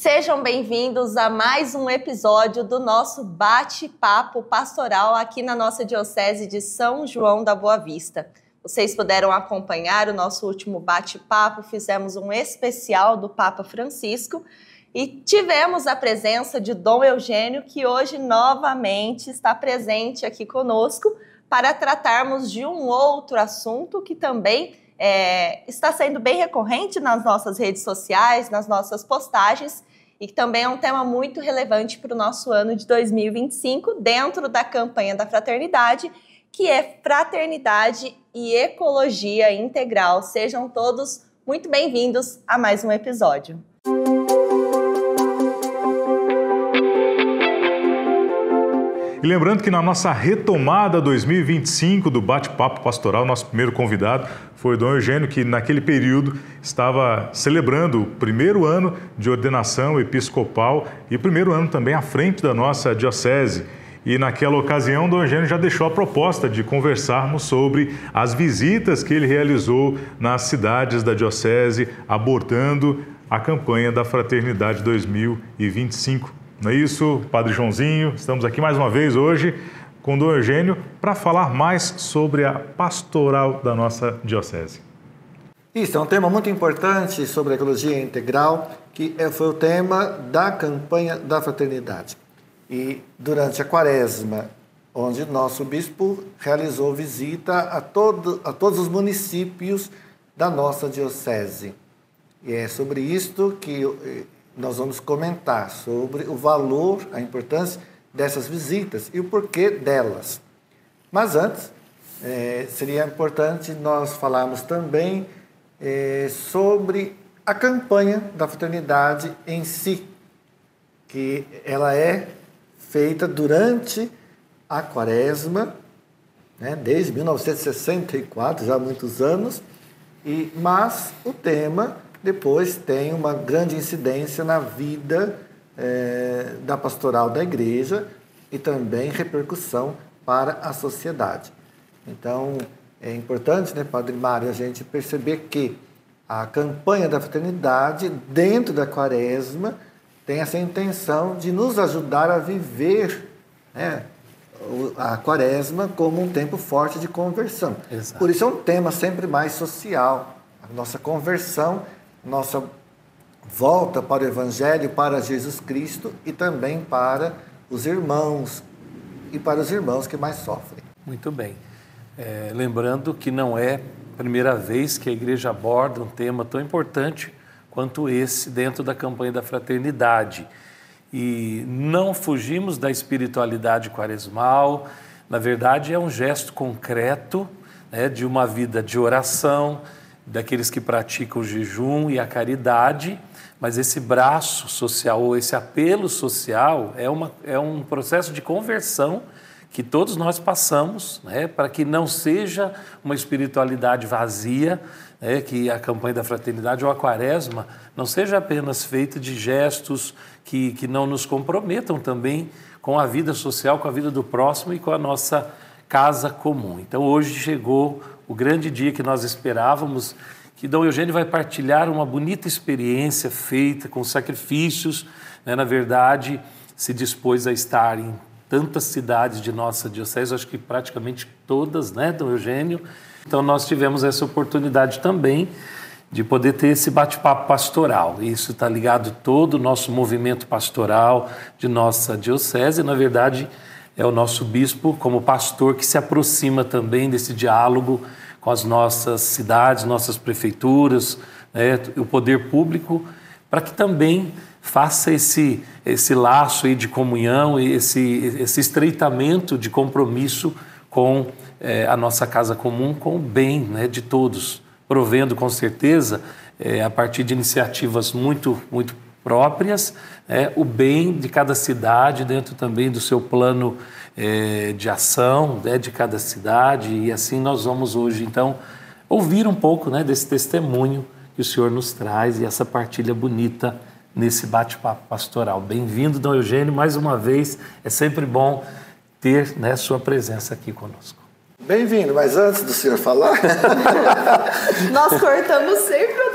Sejam bem-vindos a mais um episódio do nosso bate-papo pastoral aqui na nossa Diocese de São João da Boa Vista. Vocês puderam acompanhar o nosso último bate-papo, fizemos um especial do Papa Francisco e tivemos a presença de Dom Eugênio, que hoje novamente está presente aqui conosco para tratarmos de um outro assunto que também está sendo bem recorrente nas nossas redes sociais, nas nossas postagens, e que também é um tema muito relevante para o nosso ano de 2025, dentro da campanha da fraternidade, que é Fraternidade e Ecologia Integral. Sejam todos muito bem-vindos a mais um episódio. E lembrando que na nossa retomada 2025 do Bate-Papo Pastoral, nosso primeiro convidado foi o Dom Eugênio, que naquele período estava celebrando o primeiro ano de ordenação episcopal e o primeiro ano também à frente da nossa diocese. E naquela ocasião, o Dom Eugênio já deixou a proposta de conversarmos sobre as visitas que ele realizou nas cidades da diocese, abordando a campanha da Fraternidade 2025. Não é isso, Padre Joãozinho? Estamos aqui mais uma vez hoje com o Dom Eugênio para falar mais sobre a pastoral da nossa diocese. Isso, é um tema muito importante sobre a ecologia integral, que foi o tema da campanha da fraternidade. E durante a quaresma, onde nosso bispo realizou visita a todos os municípios da nossa diocese. E é sobre isto que nós vamos comentar, sobre o valor, a importância dessas visitas e o porquê delas. Mas antes, seria importante nós falarmos também sobre a campanha da fraternidade em si, que ela é feita durante a quaresma, né, desde 1964, já há muitos anos, mas o tema depois tem uma grande incidência na vida da pastoral da igreja e também repercussão para a sociedade. Então, é importante, né, Padre Mário, a gente perceber que a campanha da fraternidade, dentro da quaresma, tem essa intenção de nos ajudar a viver, né, a quaresma como um tempo forte de conversão. Exato. Por isso é um tema sempre mais social, a nossa conversão, nossa volta para o Evangelho, para Jesus Cristo e também para os irmãos e para os irmãos que mais sofrem. Muito bem. Lembrando que não é a primeira vez que a igreja aborda um tema tão importante quanto esse dentro da campanha da fraternidade. E não fugimos da espiritualidade quaresmal, na verdade é um gesto concreto, né, de uma vida de oração, daqueles que praticam o jejum e a caridade, mas esse braço social, ou esse apelo social, é um processo de conversão que todos nós passamos, né, para que não seja uma espiritualidade vazia, né, que a campanha da fraternidade ou a quaresma não seja apenas feita de gestos que não nos comprometam também com a vida social, com a vida do próximo e com a nossa casa comum. Então hoje chegou o grande dia que nós esperávamos, que Dom Eugênio vai partilhar uma bonita experiência feita com sacrifícios, né? Na verdade, se dispôs a estar em tantas cidades de nossa diocese, acho que praticamente todas, né, Dom Eugênio? Então nós tivemos essa oportunidade também de poder ter esse bate-papo pastoral. Isso está ligado todo o nosso movimento pastoral de nossa diocese, na verdade, é o nosso bispo, como pastor, que se aproxima também desse diálogo com as nossas cidades, nossas prefeituras, né, o poder público, para que também faça esse laço aí de comunhão, esse estreitamento de compromisso com a nossa casa comum, com o bem, né, de todos, provendo com certeza, a partir de iniciativas muito, muito próprias, o bem de cada cidade, dentro também do seu plano de ação, de cada cidade, e assim nós vamos hoje, então, ouvir um pouco, né, desse testemunho que o Senhor nos traz e essa partilha bonita nesse bate-papo pastoral. Bem-vindo, Dom Eugênio, mais uma vez, é sempre bom ter, né, sua presença aqui conosco. Bem-vindo, mas antes do senhor falar... Nós cortamos sempre o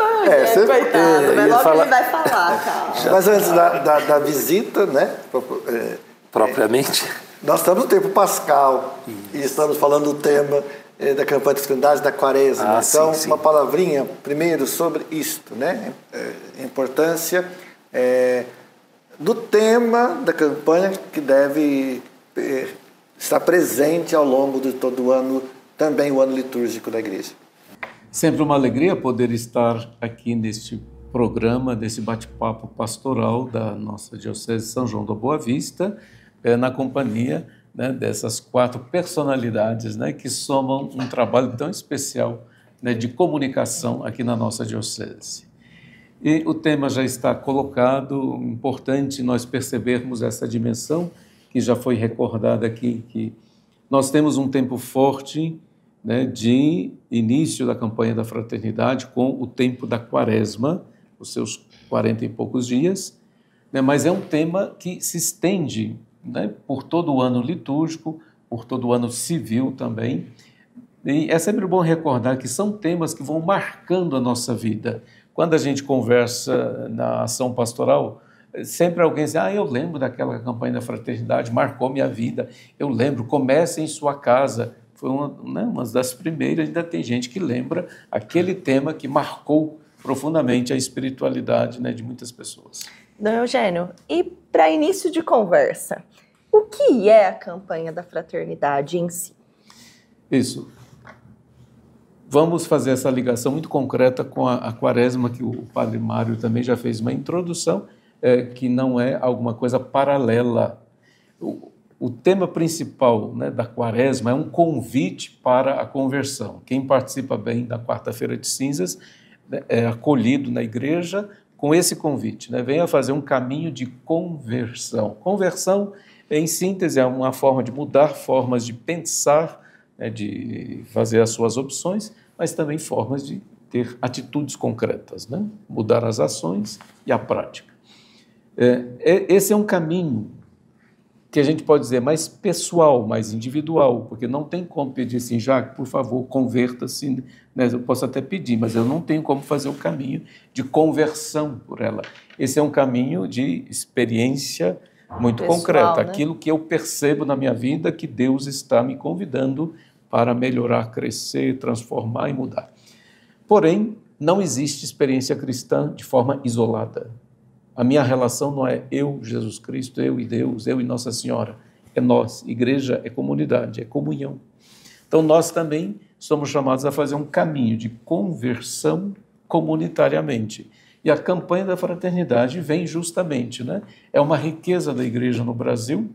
Coitado, mas logo ele vai falar, calma. Mas antes da visita, né? Propriamente. Nós estamos no tempo pascal e estamos falando do tema da campanha de fraternidade da Quaresma. Então, sim. Uma palavrinha primeiro sobre isto, né? A importância do tema da campanha que deve estar presente ao longo de todo o ano, também o ano litúrgico da Igreja. Sempre uma alegria poder estar aqui neste programa, desse bate-papo pastoral da nossa Diocese de São João da Boa Vista, na companhia, né, dessas 4 personalidades, né, que somam um trabalho tão especial, né, de comunicação aqui na nossa Diocese. E o tema já está colocado, importante nós percebermos essa dimensão, que já foi recordada aqui, que nós temos um tempo forte, né, de início da campanha da fraternidade com o tempo da Quaresma, os seus 40 e poucos dias, né, mas é um tema que se estende, né, por todo o ano litúrgico, por todo o ano civil também. E é sempre bom recordar que são temas que vão marcando a nossa vida. Quando a gente conversa na ação pastoral, sempre alguém diz, eu lembro daquela campanha da fraternidade, marcou minha vida, eu lembro, comece em sua casa. Foi uma das primeiras, ainda tem gente que lembra aquele tema que marcou profundamente a espiritualidade, né, de muitas pessoas. Dom Eugênio, e para início de conversa, o que é a campanha da fraternidade em si? Isso. Vamos fazer essa ligação muito concreta com a Quaresma, que o Padre Mário também já fez uma introdução, que não é alguma coisa paralela. O tema principal, né, da Quaresma é um convite para a conversão. Quem participa bem da Quarta-feira de Cinzas, né, é acolhido na igreja com esse convite, né? Venha fazer um caminho de conversão. Conversão, em síntese, é uma forma de mudar formas de pensar, né, de fazer as suas opções, mas também formas de ter atitudes concretas, né? Mudar as ações e a prática. Esse é um caminho que a gente pode dizer mais pessoal, mais individual, porque não tem como pedir assim, Jacques, por favor, converta-se, né? Eu posso até pedir, mas eu não tenho como fazer o caminho de conversão por ela. Esse é um caminho de experiência muito pessoal, concreta, né? Aquilo que eu percebo na minha vida que Deus está me convidando para melhorar, crescer, transformar e mudar. Porém, não existe experiência cristã de forma isolada. A minha relação não é eu, Jesus Cristo, eu e Deus, eu e Nossa Senhora. É nós. Igreja é comunidade, é comunhão. Então, nós também somos chamados a fazer um caminho de conversão comunitariamente. E a campanha da fraternidade vem justamente, né? É uma riqueza da igreja no Brasil,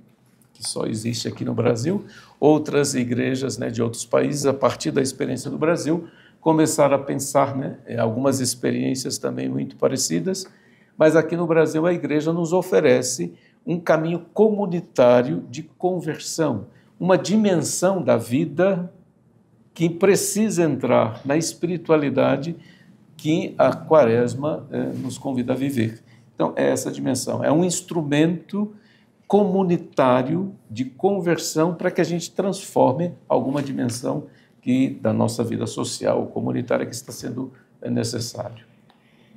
que só existe aqui no Brasil. Outras igrejas, né, de outros países, a partir da experiência do Brasil, começaram a pensar, né, algumas experiências também muito parecidas. Mas aqui no Brasil a igreja nos oferece um caminho comunitário de conversão, uma dimensão da vida que precisa entrar na espiritualidade que a Quaresma nos convida a viver. Então, é essa dimensão, é um instrumento comunitário de conversão para que a gente transforme alguma dimensão da nossa vida social, comunitária, que está sendo necessário.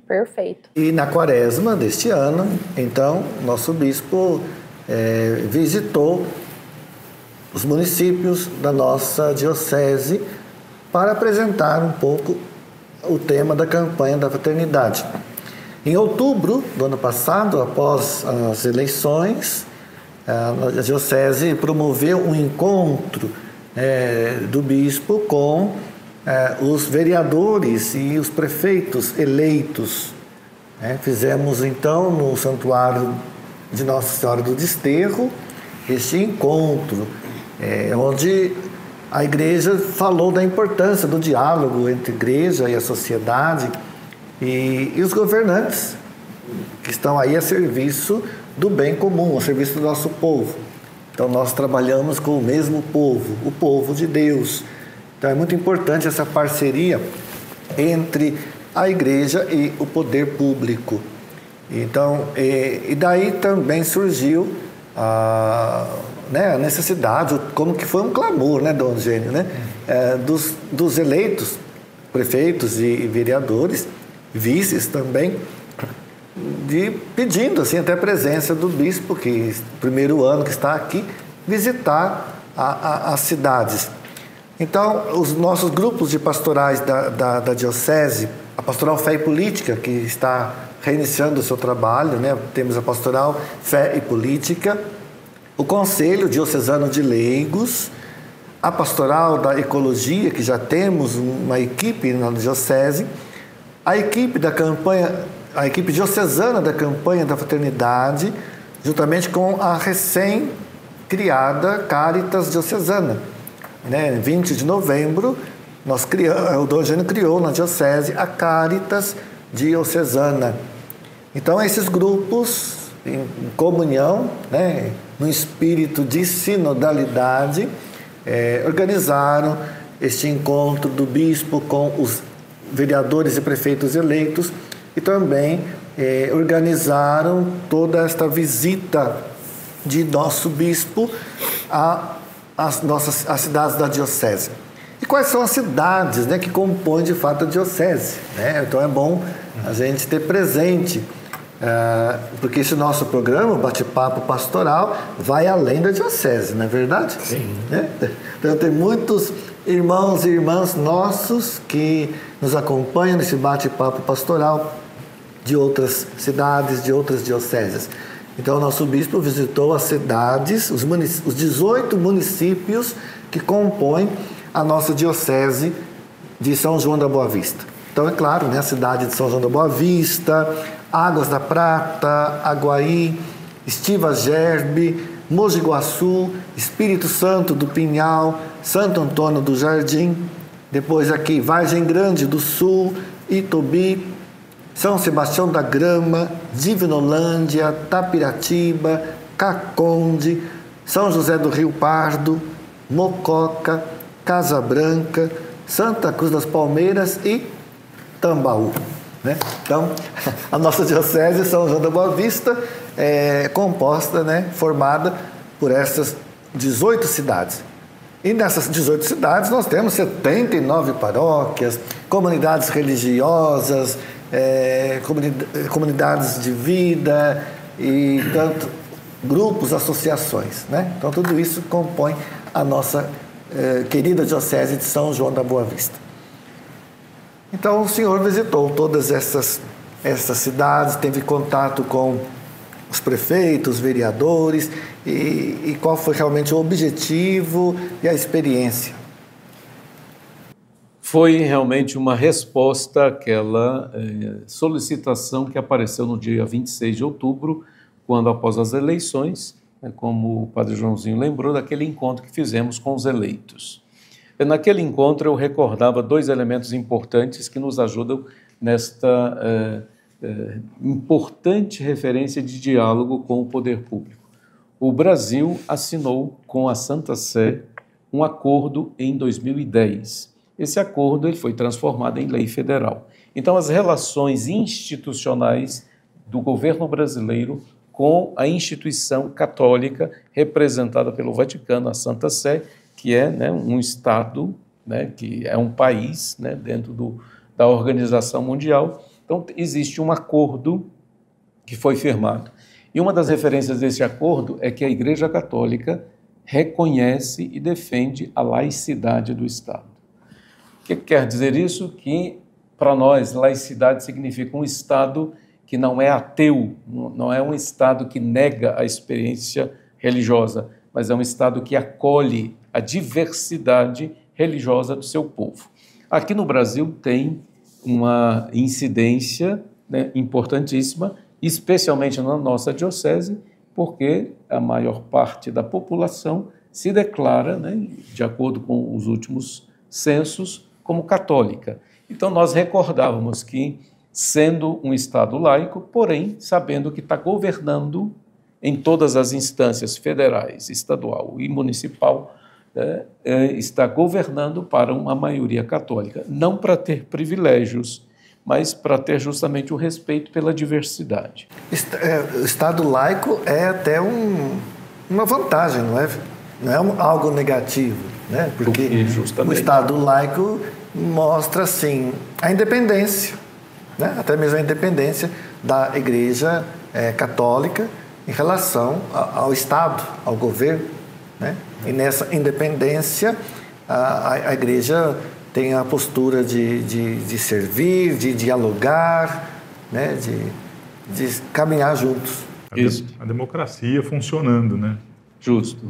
Perfeito. E na Quaresma deste ano, então, nosso bispo visitou os municípios da nossa diocese para apresentar um pouco o tema da campanha da fraternidade. Em outubro do ano passado, após as eleições, a diocese promoveu um encontro do bispo com os vereadores e os prefeitos eleitos. Fizemos então no Santuário de Nossa Senhora do Desterro este encontro, onde a igreja falou da importância do diálogo entre a igreja e a sociedade e os governantes que estão aí a serviço do bem comum, a serviço do nosso povo. Então nós trabalhamos com o mesmo povo, o povo de Deus. Então é muito importante essa parceria entre a igreja e o poder público. Então, e daí também surgiu a necessidade, como que foi um clamor, né, Dom Eugênio, né, dos eleitos, prefeitos e vereadores, vices também, pedindo assim, até a presença do bispo, que primeiro ano que está aqui, visitar as cidades. Então, os nossos grupos de pastorais da Diocese, a Pastoral Fé e Política, que está reiniciando o seu trabalho, né? Temos a Pastoral Fé e Política, o Conselho Diocesano de Leigos, a Pastoral da Ecologia, que já temos uma equipe na Diocese, a equipe da campanha, a equipe diocesana da campanha da fraternidade, juntamente com a recém-criada Caritas Diocesana. 20 de novembro, o Dom Eugênio criou na Diocese a Caritas Diocesana. Então, esses grupos, em comunhão, no espírito de sinodalidade, organizaram este encontro do bispo com os vereadores e prefeitos eleitos e também organizaram toda esta visita de nosso bispo às cidades da Diocese. E quais são as cidades que compõem de fato a Diocese? Então é bom a gente ter presente, porque esse nosso programa, o Bate-Papo Pastoral, vai além da Diocese, não é verdade? Sim. Então tem muitos irmãos e irmãs nossos que nos acompanham nesse Bate-Papo Pastoral de outras cidades, de outras dioceses. Então, o nosso bispo visitou as cidades, os 18 municípios que compõem a nossa diocese de São João da Boa Vista. Então, é claro, a cidade de São João da Boa Vista, Águas da Prata, Aguaí, Estiva Gerbe, Mogi Guaçu, Espírito Santo do Pinhal, Santo Antônio do Jardim, depois aqui Vargem Grande do Sul, Itobi, São Sebastião da Grama, Divinolândia, Tapiratiba, Caconde, São José do Rio Pardo, Mococa, Casa Branca, Santa Cruz das Palmeiras e Tambaú. Então, a nossa diocese São João da Boa Vista é composta, formada por essas 18 cidades. E nessas 18 cidades nós temos 79 paróquias, comunidades religiosas, comunidades de vida e tanto grupos, associações. Então, tudo isso compõe a nossa querida Diocese de São João da Boa Vista. Então, o senhor visitou todas essas cidades, teve contato com os prefeitos, vereadores, e qual foi realmente o objetivo e a experiência? Foi realmente uma resposta àquela solicitação que apareceu no dia 26 de outubro, quando após as eleições, como o padre Joãozinho lembrou, daquele encontro que fizemos com os eleitos. Naquele encontro eu recordava 2 elementos importantes que nos ajudam nesta importante referência de diálogo com o poder público. O Brasil assinou com a Santa Sé um acordo em 2010. Esse acordo ele foi transformado em lei federal. Então, as relações institucionais do governo brasileiro com a instituição católica representada pelo Vaticano, a Santa Sé, que é um Estado, que é um país dentro da Organização Mundial. Então, existe um acordo que foi firmado. E uma das referências desse acordo é que a Igreja Católica reconhece e defende a laicidade do Estado. O que quer dizer isso? Que, para nós, laicidade significa um Estado que não é ateu, não é um Estado que nega a experiência religiosa, mas é um Estado que acolhe a diversidade religiosa do seu povo. Aqui no Brasil tem uma incidência importantíssima, especialmente na nossa diocese, porque a maior parte da população se declara, de acordo com os últimos censos, como católica. Então, nós recordávamos que, sendo um Estado laico, porém, sabendo que está governando em todas as instâncias federais, estadual e municipal, está governando para uma maioria católica, não para ter privilégios, mas para ter justamente o respeito pela diversidade. O Estado laico é até uma vantagem, não é? Não é algo negativo, Porque o Estado laico mostra, assim, a independência, né? Até mesmo a independência da Igreja Católica em relação ao Estado, ao governo, né? E nessa independência, a Igreja tem a postura de servir, de dialogar, né? De caminhar juntos. A democracia funcionando, né? Justo.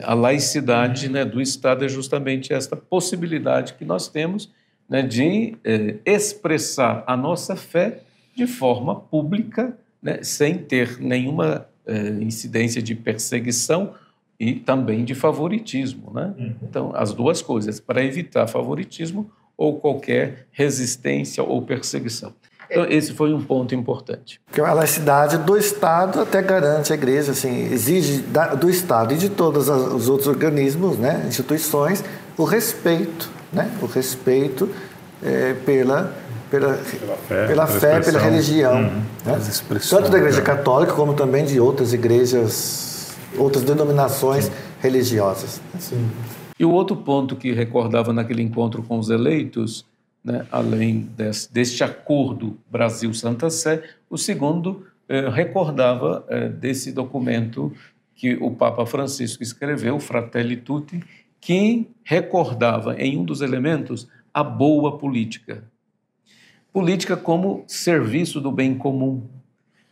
A laicidade, né, do Estado é justamente esta possibilidade que nós temos, né, de expressar a nossa fé de forma pública, né, sem ter nenhuma incidência de perseguição e também de favoritismo, né? Então, as duas coisas, para evitar favoritismo ou qualquer resistência ou perseguição. Então, esse foi um ponto importante. Porque a laicidade do Estado até garante a Igreja, assim, exige do Estado e de todos os outros organismos, né, instituições, o respeito, né? O respeito pela fé, pela religião, né? Tanto da Igreja Católica como também de outras igrejas, outras denominações religiosas. Sim. E o outro ponto que recordava naquele encontro com os eleitos, né, além deste acordo Brasil-Santa Sé, o segundo recordava desse documento que o Papa Francisco escreveu, Fratelli Tutti, que recordava em um dos elementos a boa política. Política como serviço do bem comum.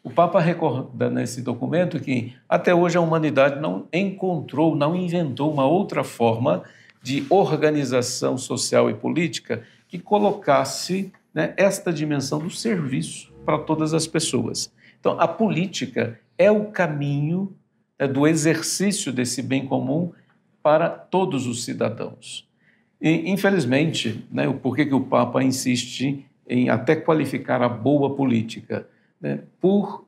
O Papa recorda nesse documento que até hoje a humanidade não encontrou, não inventou uma outra forma de organização social e política que colocasse, né, esta dimensão do serviço para todas as pessoas. Então, a política é o caminho, né, do exercício desse bem comum para todos os cidadãos. E, infelizmente, né, por que o Papa insiste em até qualificar a boa política? Né, por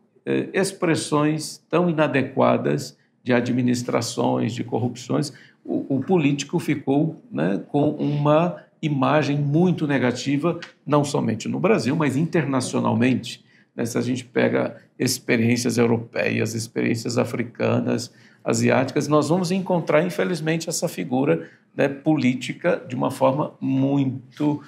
expressões tão inadequadas de administrações, de corrupções, o político ficou, né, com uma imagem muito negativa, não somente no Brasil, mas internacionalmente. Né? Se a gente pega experiências europeias, experiências africanas, asiáticas, nós vamos encontrar, infelizmente, essa figura, né, política de uma forma muito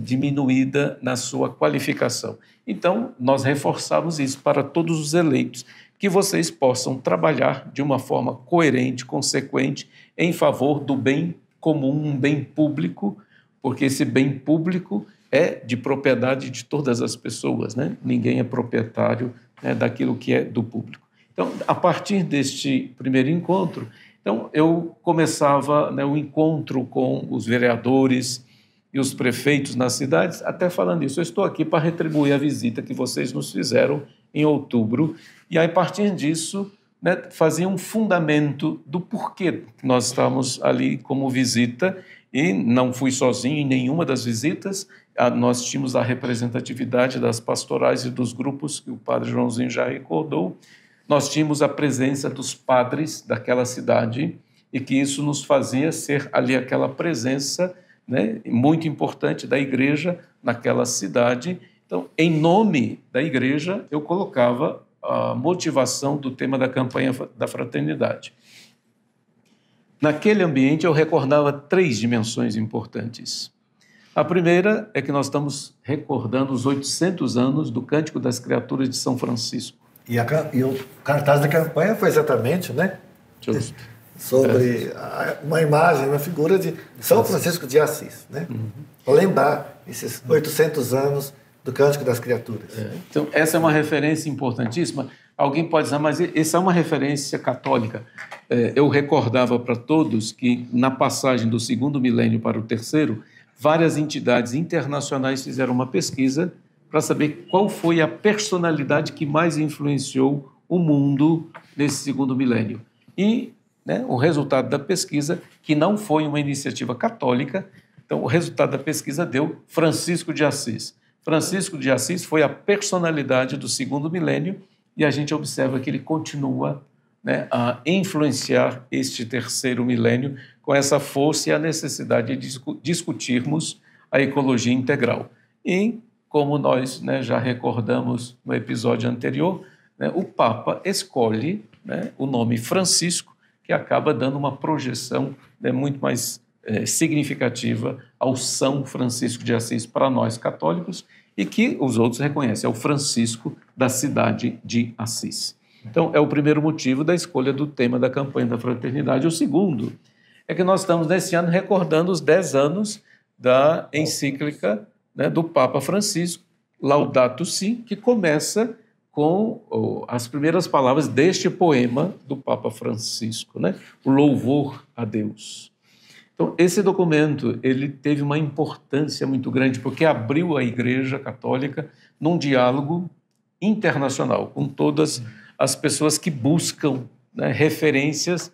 diminuída na sua qualificação. Então, nós reforçamos isso para todos os eleitos, que vocês possam trabalhar de uma forma coerente, consequente, em favor do bem comum, um bem público, porque esse bem público é de propriedade de todas as pessoas, né? Ninguém é proprietário, né, daquilo que é do público. Então, a partir deste primeiro encontro, então, eu começava, né, o encontro com os vereadores e os prefeitos nas cidades, até falando isso, eu estou aqui para retribuir a visita que vocês nos fizeram em outubro, e aí, a partir disso, né, fazia um fundamento do porquê nós estamos ali como visita, e não fui sozinho em nenhuma das visitas, nós tínhamos a representatividade das pastorais e dos grupos, que o padre Joãozinho já recordou, nós tínhamos a presença dos padres daquela cidade, e que isso nos fazia ser ali aquela presença, né, muito importante da igreja naquela cidade. Então, em nome da igreja, eu colocava a motivação do tema da campanha da fraternidade. Naquele ambiente, eu recordava 3 dimensões importantes. A primeira é que nós estamos recordando os 800 anos do Cântico das Criaturas de São Francisco. E o cartaz da campanha foi exatamente, né? Justo. Sobre uma imagem, uma figura de São Francisco de Assis, né? Para lembrar esses 800 anos do Cântico das Criaturas. Então, essa é uma referência importantíssima. Alguém pode dizer, mas essa é uma referência católica. Eu recordava para todos que, na passagem do 2º milênio para o 3º, várias entidades internacionais fizeram uma pesquisa para saber qual foi a personalidade que mais influenciou o mundo nesse 2º milênio. E, né, o resultado da pesquisa, que não foi uma iniciativa católica, então o resultado da pesquisa deu Francisco de Assis. Francisco de Assis foi a personalidade do 2º milênio e a gente observa que ele continua, né, a influenciar este 3º milênio com essa força e a necessidade de discutirmos a ecologia integral. E, como nós, né, já recordamos no episódio anterior, né, o Papa escolhe, né, o nome Francisco, que acaba dando uma projeção, né, muito mais significativa ao São Francisco de Assis para nós católicos e que os outros reconhecem, é o Francisco da cidade de Assis. Então, é o primeiro motivo da escolha do tema da campanha da fraternidade. O segundo é que nós estamos, nesse ano, recordando os 10 anos da encíclica, né, do Papa Francisco, Laudato Si, que começa com as primeiras palavras deste poema do Papa Francisco, né, o louvor a Deus. Então, esse documento ele teve uma importância muito grande, porque abriu a Igreja Católica num diálogo internacional, com todas as pessoas que buscam, né, referências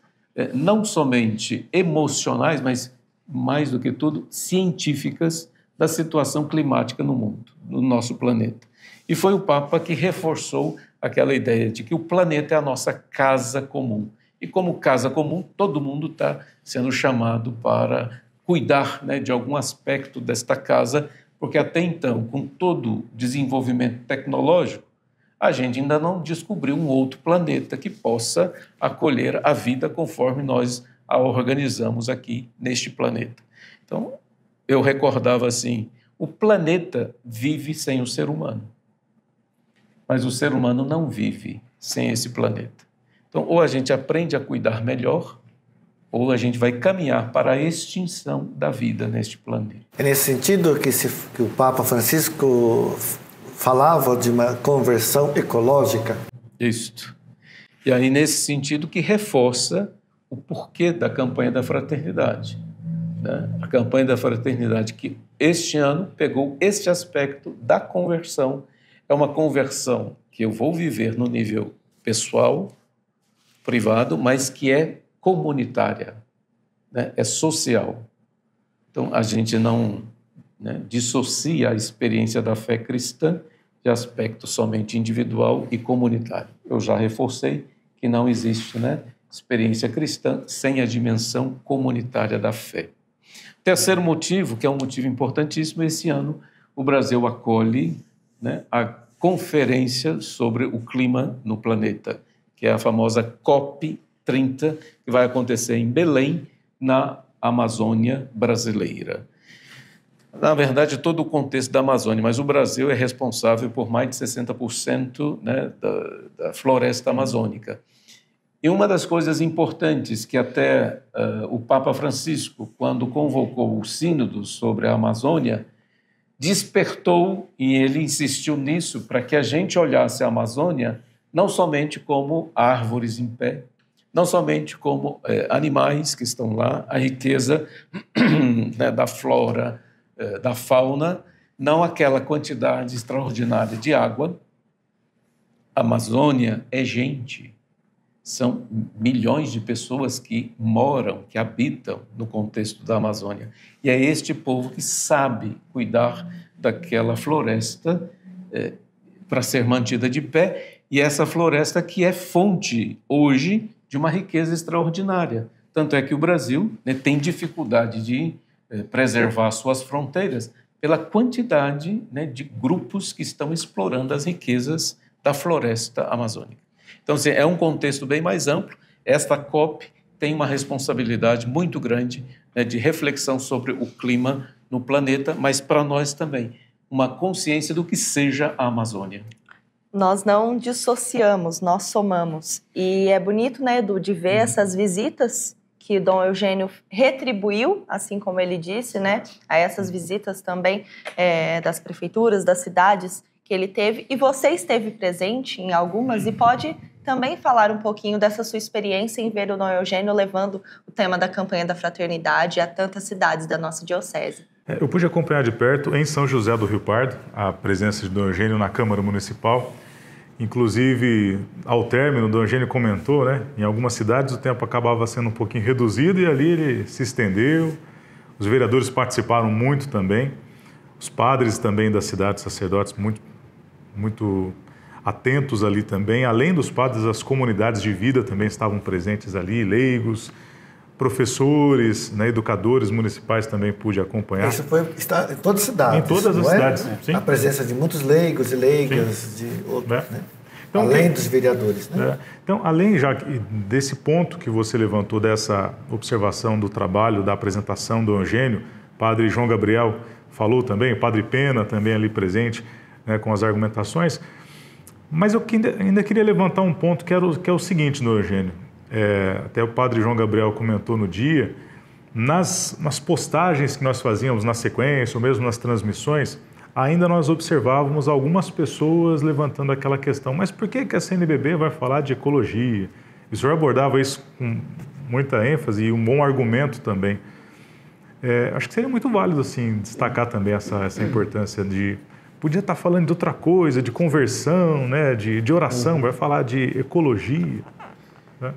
não somente emocionais, mas, mais do que tudo, científicas da situação climática no mundo, no nosso planeta. E foi o Papa que reforçou aquela ideia de que o planeta é a nossa casa comum. E como casa comum, todo mundo está sendo chamado para cuidar, né, de algum aspecto desta casa, porque até então, com todo o desenvolvimento tecnológico, a gente ainda não descobriu um outro planeta que possa acolher a vida conforme nós a organizamos aqui neste planeta. Então, eu recordava assim, o planeta vive sem o ser humano, mas o ser humano não vive sem esse planeta. Então, ou a gente aprende a cuidar melhor, ou a gente vai caminhar para a extinção da vida neste planeta. É nesse sentido que o Papa Francisco falava de uma conversão ecológica? Isto. E aí, nesse sentido, que reforça o porquê da campanha da fraternidade. Né? A campanha da fraternidade que este ano pegou este aspecto da conversão. É uma conversão que eu vou viver no nível pessoal, privado, mas que é comunitária, né? É social. Então, a gente não, né, dissocia a experiência da fé cristã de aspecto somente individual e comunitário. Eu já reforcei que não existe, né, experiência cristã sem a dimensão comunitária da fé. Terceiro motivo, que é um motivo importantíssimo, esse ano o Brasil acolhe, né, a Conferência sobre o Clima no Planeta, que é a famosa COP30, que vai acontecer em Belém, na Amazônia brasileira. Na verdade, todo o contexto da Amazônia, mas o Brasil é responsável por mais de 60%, né, da floresta amazônica. E uma das coisas importantes que até o Papa Francisco, quando convocou o sínodo sobre a Amazônia, despertou, e ele insistiu nisso, para que a gente olhasse a Amazônia não somente como árvores em pé, não somente como animais que estão lá, a riqueza né, da flora, da fauna, não aquela quantidade extraordinária de água. A Amazônia é gente, são milhões de pessoas que moram, que habitam no contexto da Amazônia. E é este povo que sabe cuidar daquela floresta para ser mantida de pé, e essa floresta que é fonte, hoje, de uma riqueza extraordinária. Tanto é que o Brasil, né, tem dificuldade de preservar suas fronteiras pela quantidade, né, de grupos que estão explorando as riquezas da floresta amazônica. Então, assim, é um contexto bem mais amplo. Esta COP tem uma responsabilidade muito grande, né, de reflexão sobre o clima no planeta, mas para nós também, uma consciência do que seja a Amazônia. Nós não dissociamos, nós somamos. E é bonito, né, Edu, de ver essas visitas que Dom Eugênio retribuiu, assim como ele disse, né, a essas visitas também das prefeituras, das cidades que ele teve. E você esteve presente em algumas e pode também falar um pouquinho dessa sua experiência em ver o Dom Eugênio levando o tema da campanha da fraternidade a tantas cidades da nossa diocese. Eu pude acompanhar de perto, em São José do Rio Pardo, a presença de Dom Eugênio na Câmara Municipal. Inclusive, ao término, Dom Eugênio comentou, né, em algumas cidades o tempo acabava sendo um pouquinho reduzido e ali ele se estendeu. Os vereadores participaram muito também. Os padres também da cidade, sacerdotes, muito atentos ali também. Além dos padres, as comunidades de vida também estavam presentes ali, leigos, professores, né, educadores municipais também pude acompanhar. Isso está em todas as cidades. Em todas as cidades, sim. A presença de muitos leigos e leigas, sim, de outros, né? Então, além dos vereadores. Né? Então, além já desse ponto que você levantou, dessa observação do trabalho, da apresentação do Eugênio, Padre João Gabriel falou também, o Padre Pena também ali presente, né, com as argumentações. Mas eu ainda queria levantar um ponto que é o seguinte, Dom Eugênio. Até o Padre João Gabriel comentou no dia, nas postagens que nós fazíamos na sequência, ou mesmo nas transmissões, ainda nós observávamos algumas pessoas levantando aquela questão, mas por que a CNBB vai falar de ecologia? E o senhor abordava isso com muita ênfase e um bom argumento também. Acho que seria muito válido assim, destacar também essa importância de... Podia estar falando de outra coisa, de conversão, né, de oração, vai falar de ecologia. Né?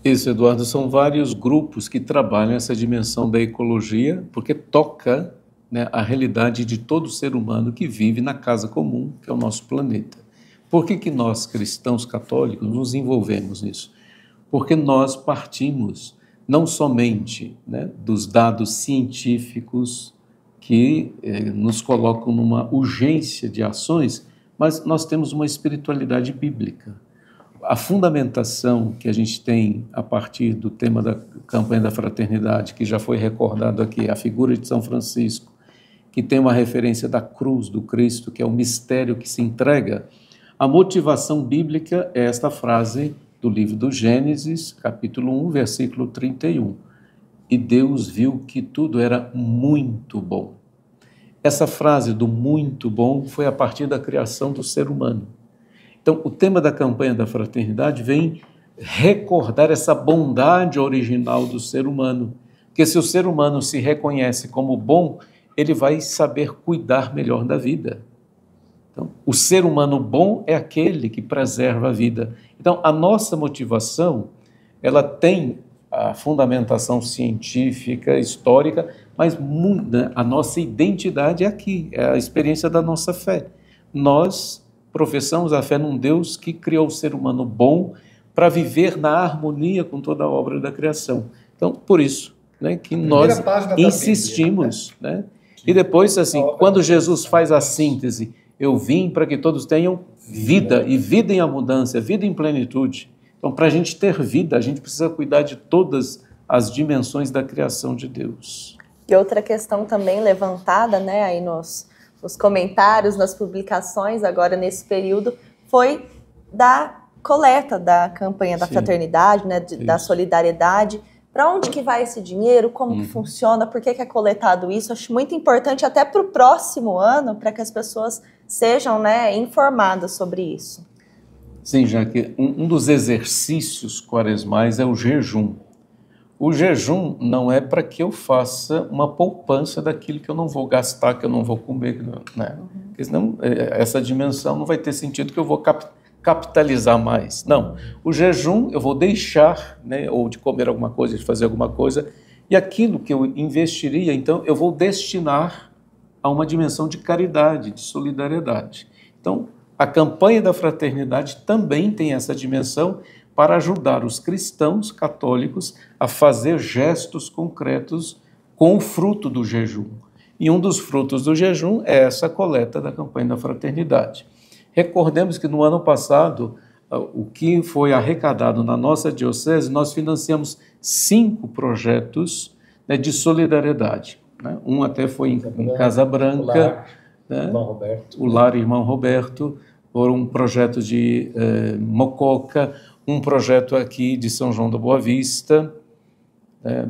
Isso, Eduardo, são vários grupos que trabalham essa dimensão da ecologia, porque toca, né, a realidade de todo ser humano que vive na casa comum, que é o nosso planeta. Por que nós, cristãos católicos, nos envolvemos nisso? Porque nós partimos não somente, né, dos dados científicos que nos colocam numa urgência de ações, mas nós temos uma espiritualidade bíblica. A fundamentação que a gente tem a partir do tema da campanha da fraternidade, que já foi recordado aqui, a figura de São Francisco, que tem uma referência da cruz do Cristo, que é o mistério que se entrega, a motivação bíblica é esta frase do livro do Gênesis, capítulo 1, versículo 31. E Deus viu que tudo era muito bom. Essa frase do muito bom foi a partir da criação do ser humano. Então, o tema da campanha da fraternidade vem recordar essa bondade original do ser humano. Porque se o ser humano se reconhece como bom, ele vai saber cuidar melhor da vida. Então, o ser humano bom é aquele que preserva a vida. Então, a nossa motivação, ela tem a fundamentação científica, histórica, mas a nossa identidade é aqui, é a experiência da nossa fé. Nós professamos a fé num Deus que criou o ser humano bom para viver na harmonia com toda a obra da criação. Então, por isso, né, que nós insistimos. Bíblia, né? E depois, assim, quando Jesus faz a síntese, eu vim para que todos tenham vida, e vida em abundância, vida em plenitude. Então, para a gente ter vida, a gente precisa cuidar de todas as dimensões da criação de Deus. E outra questão também levantada, né, aí nos comentários, nas publicações, agora nesse período, foi da coleta da campanha da fraternidade, né, da solidariedade. Para onde que vai esse dinheiro? Como que funciona? Por que é coletado isso? Acho muito importante até para o próximo ano, para que as pessoas sejam, né, informadas sobre isso. Sim, já que um dos exercícios quaresmais é o jejum. O jejum não é para que eu faça uma poupança daquilo que eu não vou gastar, que eu não vou comer, né? Porque senão essa dimensão não vai ter sentido que eu vou capitalizar mais. Não, o jejum eu vou deixar, né, ou de comer alguma coisa, de fazer alguma coisa, e aquilo que eu investiria, então, eu vou destinar a uma dimensão de caridade, de solidariedade. Então, a campanha da fraternidade também tem essa dimensão para ajudar os cristãos católicos a fazer gestos concretos com o fruto do jejum. E um dos frutos do jejum é essa coleta da campanha da fraternidade. Recordemos que no ano passado, o que foi arrecadado na nossa diocese, nós financiamos 5 projetos, né, de solidariedade. Né? Um até foi em Casa Branca, né? O Lar Irmão Roberto, por um projeto de Mococa, um projeto aqui de São João da Boa Vista.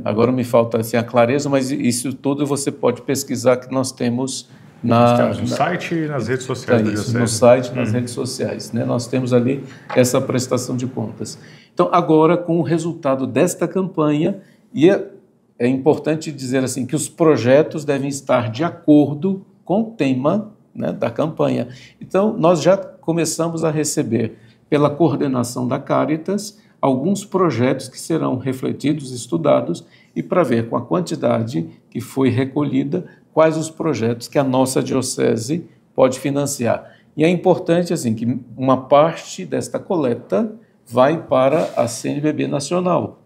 Agora me falta assim, a clareza, mas isso tudo você pode pesquisar que nós temos nós temos no site e nas redes sociais da Diocese. No site e nas redes sociais, né? Nós temos ali essa prestação de contas. Então, agora, com o resultado desta campanha, e é importante dizer assim que os projetos devem estar de acordo com o tema, né, da campanha. Então, nós já começamos a receber, pela coordenação da Caritas, alguns projetos que serão refletidos, estudados, e para ver com a quantidade que foi recolhida, quais os projetos que a nossa diocese pode financiar. E é importante assim que uma parte desta coleta vai para a CNBB Nacional.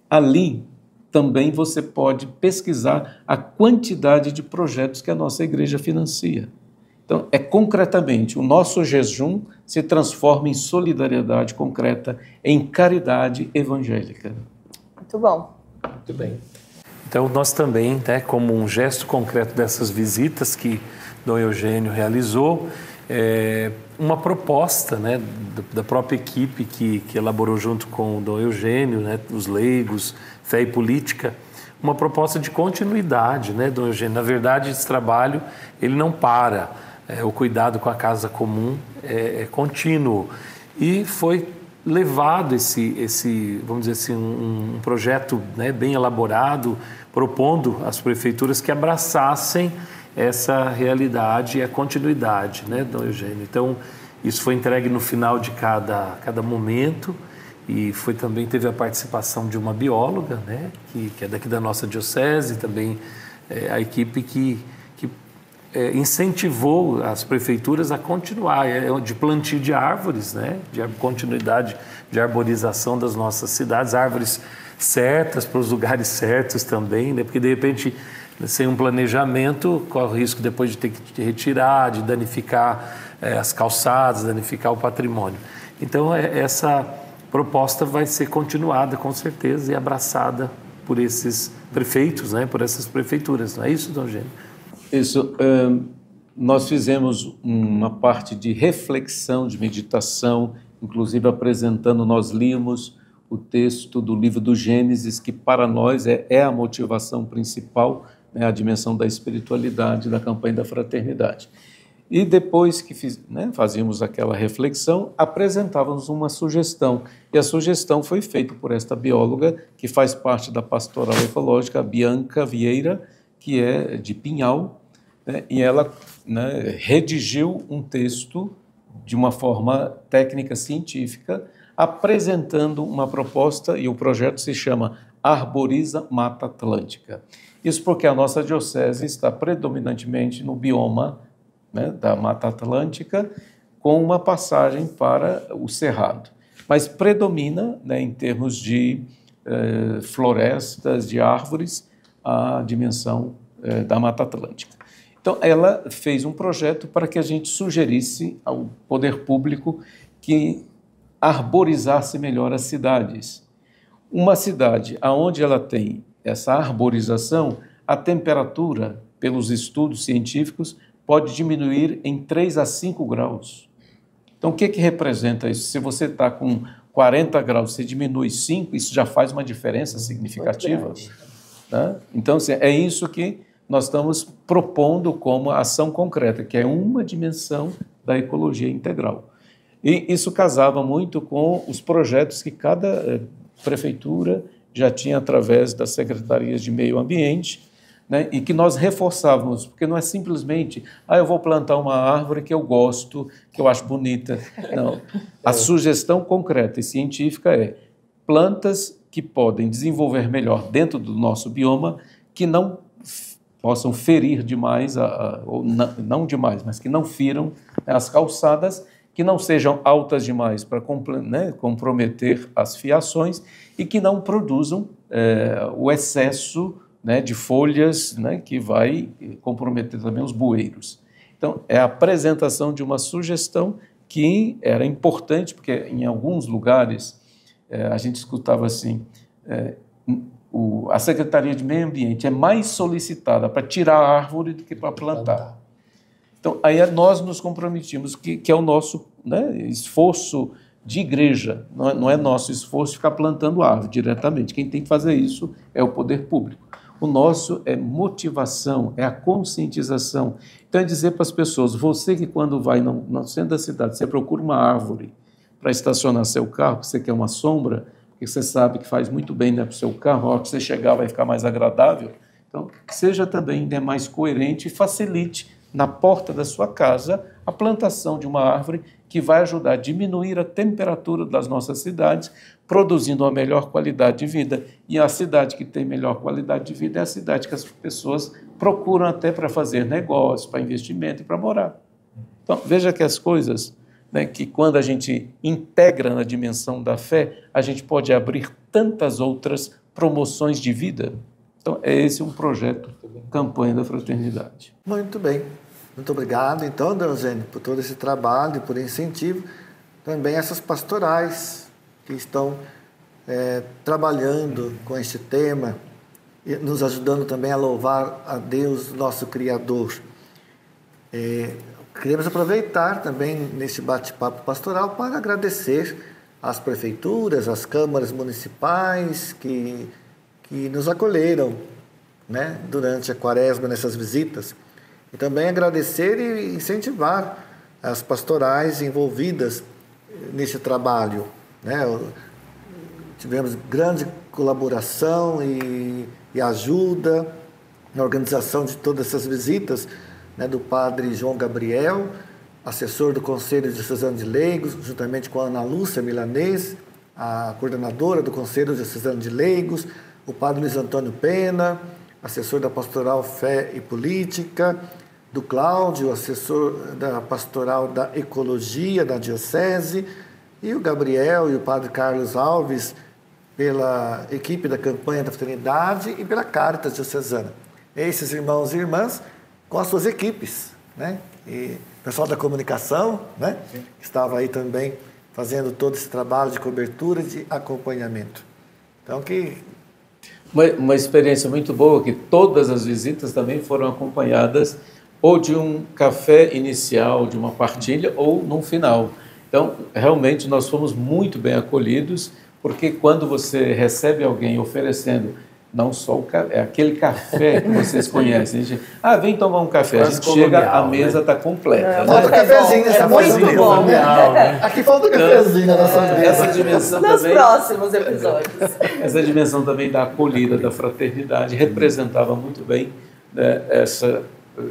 Ali também você pode pesquisar a quantidade de projetos que a nossa igreja financia. Então, concretamente, o nosso jejum se transforma em solidariedade concreta, em caridade evangélica. Muito bom. Muito bem. Então, nós também, né, como um gesto concreto dessas visitas que Dom Eugênio realizou, uma proposta, né, da própria equipe que elaborou junto com o Dom Eugênio, né, os leigos, Fé e Política, uma proposta de continuidade, né, Dom Eugênio. Na verdade, esse trabalho ele não para, o cuidado com a casa comum é contínuo. E foi levado vamos dizer assim, um projeto, né, bem elaborado, propondo às prefeituras que abraçassem essa realidade e a continuidade, né, Dom Eugênio. Então, isso foi entregue no final de cada momento e também teve a participação de uma bióloga, né, que é daqui da nossa diocese, também a equipe que incentivou as prefeituras a continuar, de plantio de árvores, né, de continuidade de arborização das nossas cidades, árvores certas para os lugares certos também, né, porque de repente sem um planejamento, corre o risco depois de ter que retirar, de danificar as calçadas, danificar o patrimônio. Então, essa proposta vai ser continuada, com certeza, e abraçada por esses prefeitos, né, por essas prefeituras. Não é isso, Dom Eugênio? Isso. Nós fizemos uma parte de reflexão, de meditação, inclusive apresentando, nós limos o texto do livro do Gênesis, que para nós é a motivação principal, né, a dimensão da espiritualidade da campanha da fraternidade. E depois que fazíamos aquela reflexão, apresentávamos uma sugestão. E a sugestão foi feita por esta bióloga, que faz parte da Pastoral Ecológica, a Bianca Vieira, que é de Pinhal, né, e ela, né, redigiu um texto de uma forma técnica científica, apresentando uma proposta, e o projeto se chama Arboriza Mata Atlântica. Isso porque a nossa diocese está predominantemente no bioma, né, da Mata Atlântica, com uma passagem para o Cerrado. Mas predomina, né, em termos de florestas, de árvores, a dimensão da Mata Atlântica. Então, ela fez um projeto para que a gente sugerisse ao poder público que arborizasse melhor as cidades. Uma cidade onde ela tem essa arborização, a temperatura, pelos estudos científicos, pode diminuir em 3 a 5 graus. Então, o que representa isso? Se você está com 40 graus, você diminui 5, isso já faz uma diferença significativa. Tá? Então, assim, é isso que nós estamos propondo como ação concreta, que é uma dimensão da ecologia integral. E isso casava muito com os projetos que cada prefeitura já tinha através das secretarias de meio ambiente, né, e que nós reforçávamos, porque não é simplesmente, eu vou plantar uma árvore que eu gosto, que eu acho bonita. Não. A sugestão concreta e científica é plantas que podem desenvolver melhor dentro do nosso bioma, que não possam ferir demais, ou não demais, mas que não firam as calçadas, que não sejam altas demais para comprometer as fiações e que não produzam o excesso, né, de folhas, né, que vai comprometer também os bueiros. Então, é a apresentação de uma sugestão que era importante, porque em alguns lugares a gente escutava assim, a Secretaria de Meio Ambiente é mais solicitada para tirar a árvore do que para plantar. Então, aí nós nos comprometimos, que é o nosso, né, esforço de igreja, não é nosso esforço ficar plantando árvore diretamente. Quem tem que fazer isso é o poder público. O nosso é motivação, é a conscientização. Então, é dizer para as pessoas, você que quando vai no centro da cidade, você procura uma árvore para estacionar seu carro, porque você quer uma sombra, porque você sabe que faz muito bem, né, para o seu carro, a hora que você chegar vai ficar mais agradável. Então, seja também, né, mais coerente e facilite na porta da sua casa a plantação de uma árvore que vai ajudar a diminuir a temperatura das nossas cidades, produzindo uma melhor qualidade de vida. E a cidade que tem melhor qualidade de vida é a cidade que as pessoas procuram até para fazer negócio, para investimento e para morar. Então, veja que as coisas, né, que quando a gente integra na dimensão da fé, a gente pode abrir tantas outras promoções de vida. Então, é esse um projeto, Campanha da Fraternidade. Muito bem. Muito obrigado, então, Dom Eugênio, por todo esse trabalho, por incentivo. Também essas pastorais que estão trabalhando com este tema nos ajudando também a louvar a Deus, nosso Criador. Queremos aproveitar também neste bate-papo pastoral para agradecer às prefeituras, às câmaras municipais que nos acolheram, né, durante a quaresma, nessas visitas. E também agradecer e incentivar as pastorais envolvidas neste trabalho, né? Tivemos grande colaboração e ajuda na organização de todas essas visitas, né, do padre João Gabriel, assessor do Conselho Diocesano de Leigos, juntamente com a Ana Lúcia Milanês, a coordenadora do Conselho Diocesano de Leigos, o padre Luiz Antônio Pena, assessor da Pastoral Fé e Política, do Cláudio, assessor da Pastoral da Ecologia da Diocese, e o Gabriel e o padre Carlos Alves, pela equipe da campanha da Fraternidade e pela Caritas Diocesana. Esses irmãos e irmãs com as suas equipes, né? E o pessoal da comunicação, né? Que estava aí também fazendo todo esse trabalho de cobertura e de acompanhamento. Então, Uma experiência muito boa, que todas as visitas também foram acompanhadas ou de um café inicial, de uma partilha, ou num final. Então, realmente, nós fomos muito bem acolhidos, porque quando você recebe alguém oferecendo não só aquele café que vocês conhecem, a gente, vem tomar um café, a gente chega, a mesa está completa. Falta cafezinho, é muito bom. Aqui falta cafezinho na nossa mesa. Essa dimensão Nos também, próximos episódios. essa dimensão também da acolhida, da fraternidade, representava muito bem, né,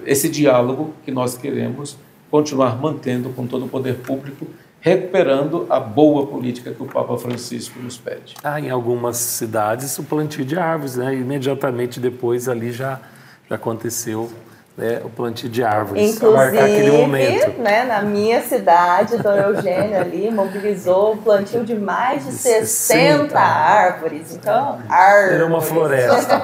esse diálogo que nós queremos continuar mantendo com todo o poder público, recuperando a boa política que o Papa Francisco nos pede. Em algumas cidades, o plantio de árvores, né? Imediatamente depois ali já aconteceu, né, o plantio de árvores. Inclusive, marcar aquele momento. Né, na minha cidade, Dom Eugênio ali mobilizou o plantio de mais de 60 árvores. Então, árvores. Era uma floresta.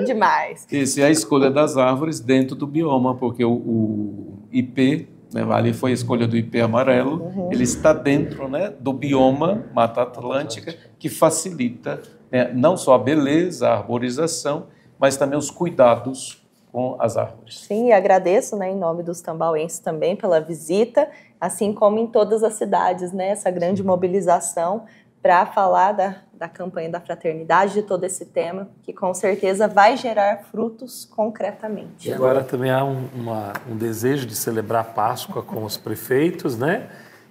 Demais. Isso, e a escolha das árvores dentro do bioma, porque o IP, né, ali foi a escolha do IP amarelo, ele está dentro, né, do bioma Mata Atlântica, que facilita, né, não só a beleza, a arborização, mas também os cuidados com as árvores. Sim, e agradeço, né, em nome dos tambauenses também pela visita, assim como em todas as cidades, né, essa grande mobilização para falar da campanha da fraternidade, de todo esse tema, que com certeza vai gerar frutos concretamente. E agora também há um desejo de celebrar a Páscoa com os prefeitos, né?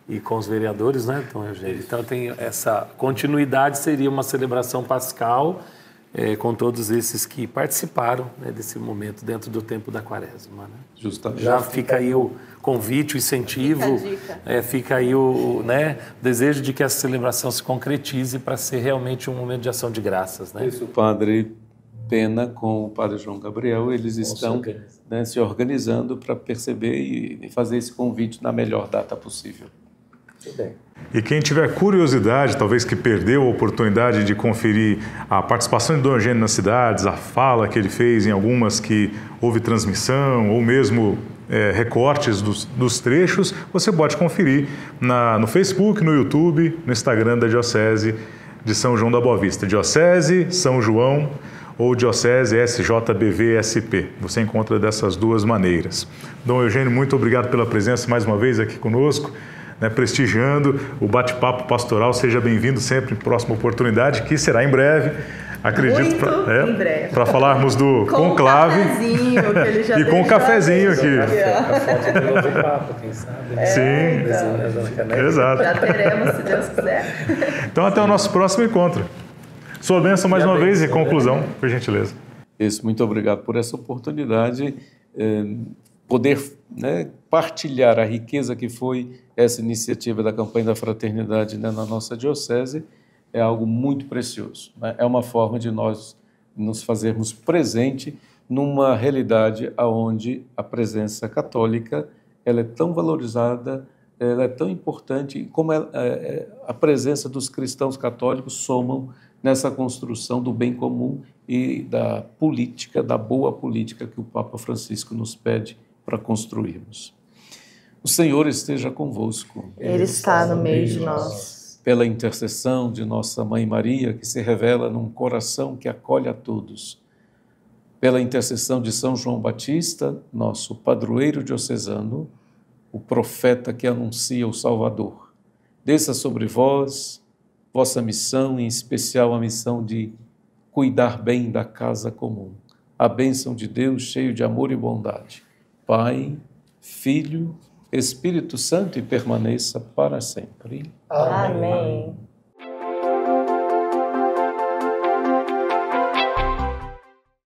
E com os vereadores, né, Dom Eugênio? Então tem essa continuidade, seria uma celebração pascal com todos esses que participaram, né, desse momento dentro do tempo da Quaresma, né? Justamente. Já fica aí o convite, o incentivo, fica aí o desejo de que essa celebração se concretize para ser realmente um momento de ação de graças, né? Isso, o padre Pena com o padre João Gabriel, eles estão, né, se organizando para perceber e fazer esse convite na melhor data possível. Muito bem. E quem tiver curiosidade, talvez que perdeu a oportunidade de conferir a participação de Dom Eugênio nas cidades, a fala que ele fez em algumas que houve transmissão, ou mesmo recortes dos trechos, você pode conferir no Facebook, no YouTube, no Instagram da Diocese de São João da Boa Vista. Diocese São João ou Diocese SJBV-SP. Você encontra dessas duas maneiras. Dom Eugênio, muito obrigado pela presença mais uma vez aqui conosco, né, prestigiando o bate-papo pastoral. Seja bem-vindo sempre em próxima oportunidade, que será em breve, acredito, em breve, para falarmos do conclave e com o cafezinho aqui. Quem sabe? Sim, exato. Já teremos, se Deus quiser. Então, até o nosso próximo encontro. Sua bênção mais uma vez e conclusão, por gentileza. Isso, muito obrigado por essa oportunidade, poder, né, partilhar a riqueza que foi essa iniciativa da campanha da fraternidade, né, na nossa diocese, é algo muito precioso, né? É uma forma de nós nos fazermos presente numa realidade onde a presença católica ela é tão valorizada, ela é tão importante, como a presença dos cristãos católicos somam nessa construção do bem comum e da política, da boa política que o Papa Francisco nos pede para construirmos. O Senhor esteja convosco. Ele está no meio de nós. pela intercessão de nossa Mãe Maria, que se revela num coração que acolhe a todos, pela intercessão de São João Batista, nosso padroeiro diocesano, o profeta que anuncia o Salvador. Desça sobre vós, vossa missão, em especial a missão de cuidar bem da casa comum. A bênção de Deus, cheio de amor e bondade. Pai, Filho, Espírito Santo, e permaneça para sempre. Amém.